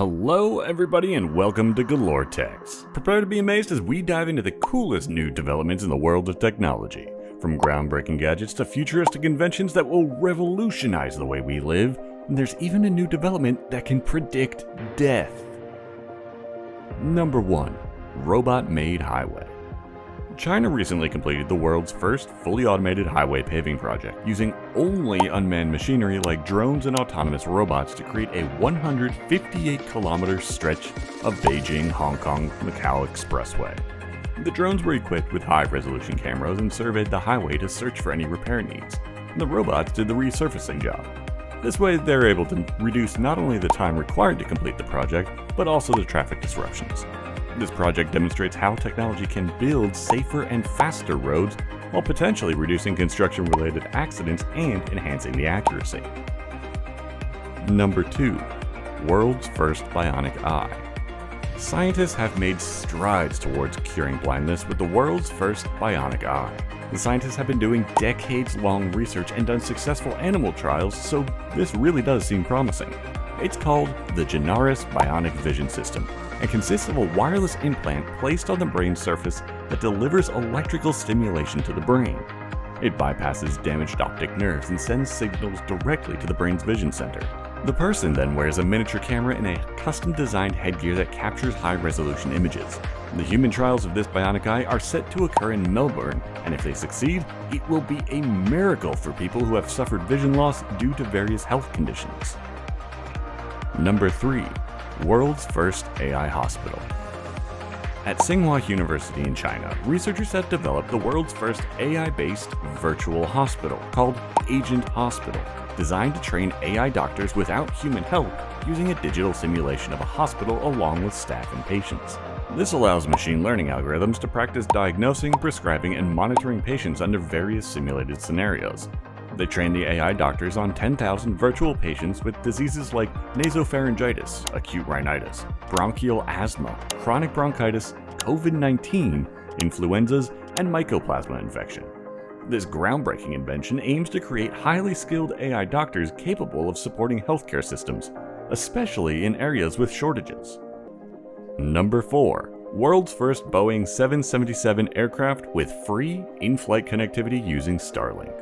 Hello everybody and welcome to Galore Techs. Prepare to be amazed as we dive into the coolest new developments in the world of technology. From groundbreaking gadgets to futuristic inventions that will revolutionize the way we live, and there's even a new development that can predict death. Number 1. Robot-made highway. China recently completed the world's first fully automated highway paving project, using only unmanned machinery like drones and autonomous robots to create a 158-kilometer stretch of Beijing-Hong Kong-Macau Expressway. The drones were equipped with high-resolution cameras and surveyed the highway to search for any repair needs, and the robots did the resurfacing job. This way, they're able to reduce not only the time required to complete the project, but also the traffic disruptions. This project demonstrates how technology can build safer and faster roads while potentially reducing construction-related accidents and enhancing the accuracy. Number 2. World's first bionic eye. Scientists have made strides towards curing blindness with the world's first bionic eye. The scientists have been doing decades-long research and done successful animal trials, so this really does seem promising. It's called the Galore Bionic Vision System and consists of a wireless implant placed on the brain surface that delivers electrical stimulation to the brain. It bypasses damaged optic nerves and sends signals directly to the brain's vision center. The person then wears a miniature camera in a custom-designed headgear that captures high-resolution images. The human trials of this bionic eye are set to occur in Melbourne, and if they succeed, it will be a miracle for people who have suffered vision loss due to various health conditions. Number 3. World's first AI hospital. At Tsinghua University in China, researchers have developed the world's first AI-based virtual hospital called Agent Hospital, designed to train AI doctors without human help using a digital simulation of a hospital along with staff and patients. This allows machine learning algorithms to practice diagnosing, prescribing, and monitoring patients under various simulated scenarios. They train the AI doctors on 10,000 virtual patients with diseases like nasopharyngitis, acute rhinitis, bronchial asthma, chronic bronchitis, COVID-19, influenzas, and mycoplasma infection. This groundbreaking invention aims to create highly skilled AI doctors capable of supporting healthcare systems, especially in areas with shortages. Number 4. World's first Boeing 777 aircraft with free in-flight connectivity using Starlink.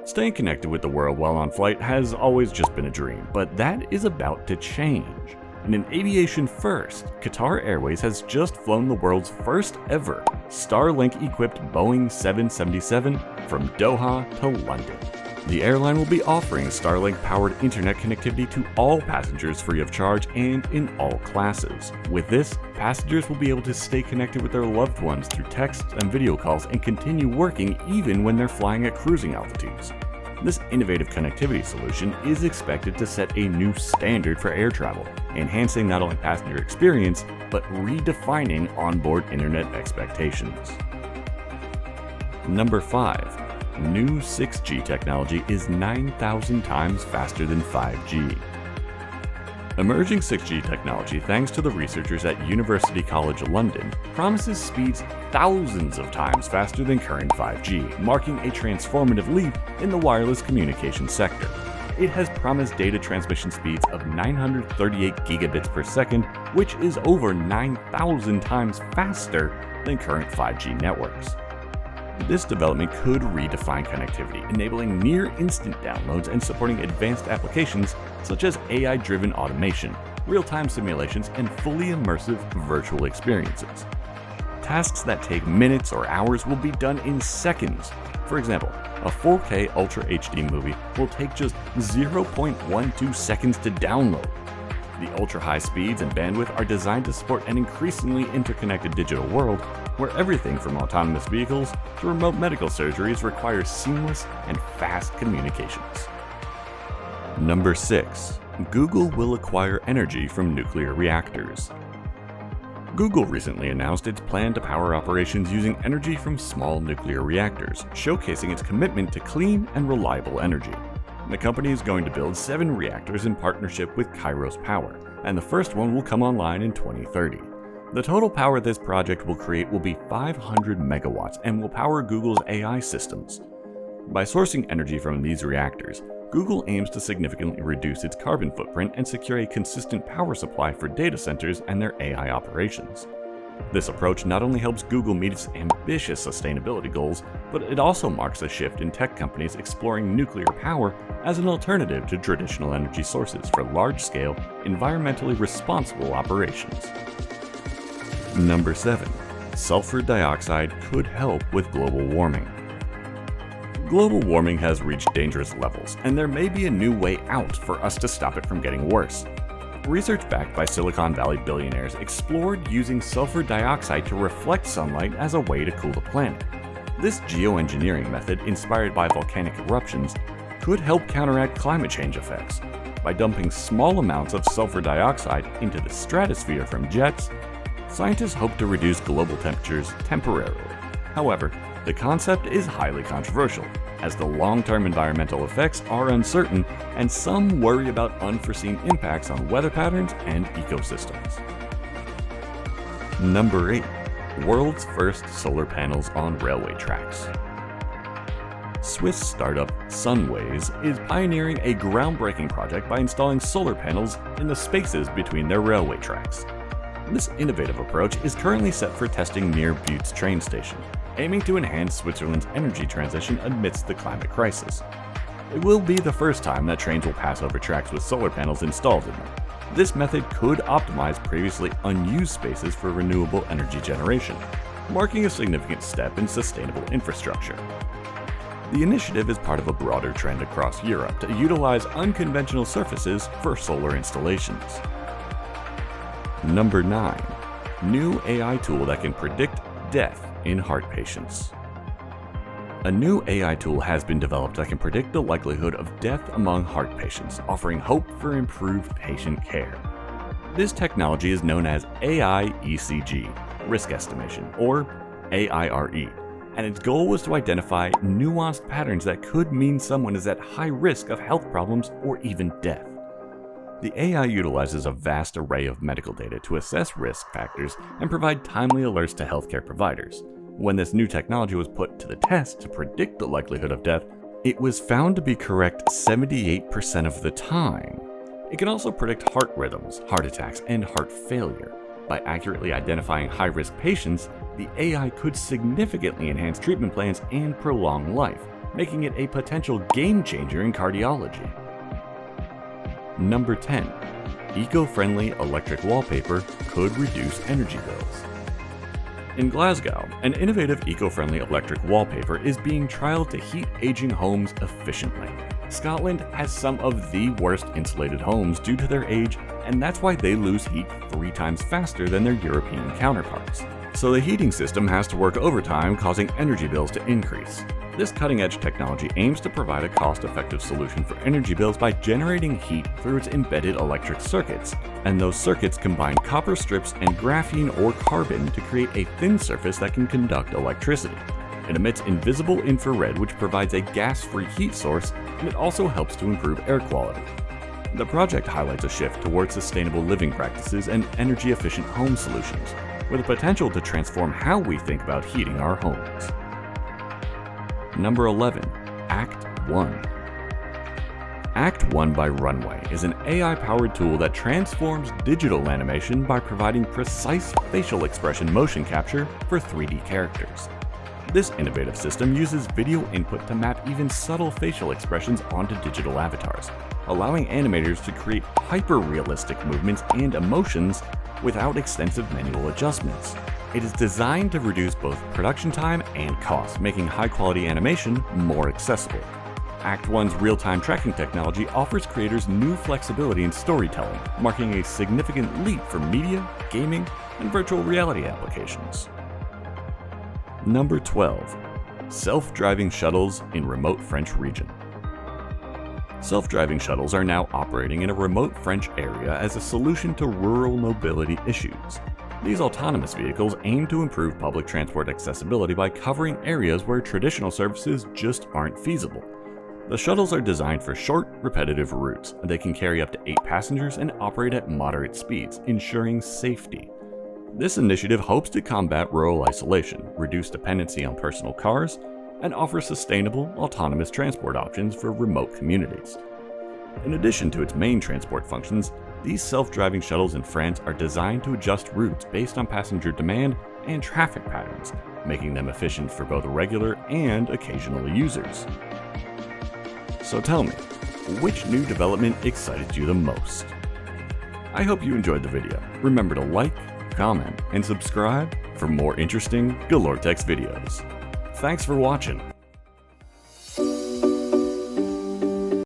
Staying connected with the world while on flight has always just been a dream, but that is about to change. In an aviation first, Qatar Airways has just flown the world's first ever Starlink-equipped Boeing 777 from Doha to London. The airline will be offering Starlink-powered internet connectivity to all passengers free of charge and in all classes. With this, passengers will be able to stay connected with their loved ones through texts and video calls and continue working even when they're flying at cruising altitudes. This innovative connectivity solution is expected to set a new standard for air travel, enhancing not only passenger experience, but redefining onboard internet expectations. Number 5. New 6G technology is 9,000 times faster than 5G. Emerging 6G technology, thanks to the researchers at University College London, promises speeds thousands of times faster than current 5G, marking a transformative leap in the wireless communications sector. It has promised data transmission speeds of 938 gigabits per second, which is over 9,000 times faster than current 5G networks. This development could redefine connectivity, enabling near-instant downloads and supporting advanced applications such as AI-driven automation, real-time simulations, and fully immersive virtual experiences. Tasks that take minutes or hours will be done in seconds. For example, a 4K Ultra HD movie will take just 0.12 seconds to download. The ultra-high speeds and bandwidth are designed to support an increasingly interconnected digital world where everything from autonomous vehicles to remote medical surgeries requires seamless and fast communications. Number 6. Google will acquire energy from nuclear reactors. Google recently announced its plan to power operations using energy from small nuclear reactors, showcasing its commitment to clean and reliable energy. The company is going to build 7 reactors in partnership with Kairos Power, and the first one will come online in 2030. The total power this project will create will be 500 megawatts and will power Google's AI systems. By sourcing energy from these reactors, Google aims to significantly reduce its carbon footprint and secure a consistent power supply for data centers and their AI operations. This approach not only helps Google meet its ambitious sustainability goals, but it also marks a shift in tech companies exploring nuclear power as an alternative to traditional energy sources for large-scale, environmentally responsible operations. Number 7. Sulfur dioxide could help with global warming. Global warming has reached dangerous levels, and there may be a new way out for us to stop it from getting worse. Research backed by Silicon Valley billionaires explored using sulfur dioxide to reflect sunlight as a way to cool the planet. This geoengineering method, inspired by volcanic eruptions, could help counteract climate change effects. By dumping small amounts of sulfur dioxide into the stratosphere from jets, scientists hope to reduce global temperatures temporarily. However, the concept is highly controversial, as the long-term environmental effects are uncertain and some worry about unforeseen impacts on weather patterns and ecosystems. Number 8. World's first solar panels on railway tracks. Swiss startup Sunways is pioneering a groundbreaking project by installing solar panels in the spaces between their railway tracks. This innovative approach is currently set for testing near Buttes train station, aiming to enhance Switzerland's energy transition amidst the climate crisis. It will be the first time that trains will pass over tracks with solar panels installed in them. This method could optimize previously unused spaces for renewable energy generation, marking a significant step in sustainable infrastructure. The initiative is part of a broader trend across Europe to utilize unconventional surfaces for solar installations. Number 9. New AI tool that can predict death in heart patients. A new AI tool has been developed that can predict the likelihood of death among heart patients, offering hope for improved patient care. This technology is known as AI ECG, risk estimation, or AIRE, and its goal was to identify nuanced patterns that could mean someone is at high risk of health problems or even death. The AI utilizes a vast array of medical data to assess risk factors and provide timely alerts to healthcare providers. When this new technology was put to the test to predict the likelihood of death, it was found to be correct 78% of the time. It can also predict heart rhythms, heart attacks, and heart failure. By accurately identifying high-risk patients, the AI could significantly enhance treatment plans and prolong life, making it a potential game-changer in cardiology. Number 10. Eco-friendly electric wallpaper could reduce energy bills. In Glasgow, an innovative eco-friendly electric wallpaper is being trialed to heat aging homes efficiently. Scotland has some of the worst insulated homes due to their age, and that's why they lose heat 3 times faster than their European counterparts. So the heating system has to work overtime, causing energy bills to increase. This cutting-edge technology aims to provide a cost-effective solution for energy bills by generating heat through its embedded electric circuits, and those circuits combine copper strips and graphene or carbon to create a thin surface that can conduct electricity. It emits invisible infrared, which provides a gas-free heat source, and it also helps to improve air quality. The project highlights a shift towards sustainable living practices and energy-efficient home solutions, with the potential to transform how we think about heating our homes. Number 11. Act 1. Act 1 by Runway is an AI-powered tool that transforms digital animation by providing precise facial expression motion capture for 3D characters. This innovative system uses video input to map even subtle facial expressions onto digital avatars, allowing animators to create hyper-realistic movements and emotions without extensive manual adjustments. It is designed to reduce both production time and cost, making high-quality animation more accessible. Act 1's real-time tracking technology offers creators new flexibility in storytelling, marking a significant leap for media, gaming, and virtual reality applications. Number 12. Self-driving shuttles in remote French region. Self-driving shuttles are now operating in a remote French area as a solution to rural mobility issues. These autonomous vehicles aim to improve public transport accessibility by covering areas where traditional services just aren't feasible. The shuttles are designed for short, repetitive routes. They can carry up to 8 passengers and operate at moderate speeds, ensuring safety. This initiative hopes to combat rural isolation, reduce dependency on personal cars, and offer sustainable, autonomous transport options for remote communities. In addition to its main transport functions, these self-driving shuttles in France are designed to adjust routes based on passenger demand and traffic patterns, making them efficient for both regular and occasional users. So tell me, which new development excited you the most? I hope you enjoyed the video. Remember to like, comment, and subscribe for more interesting Galore Tech's videos. Thanks for watching.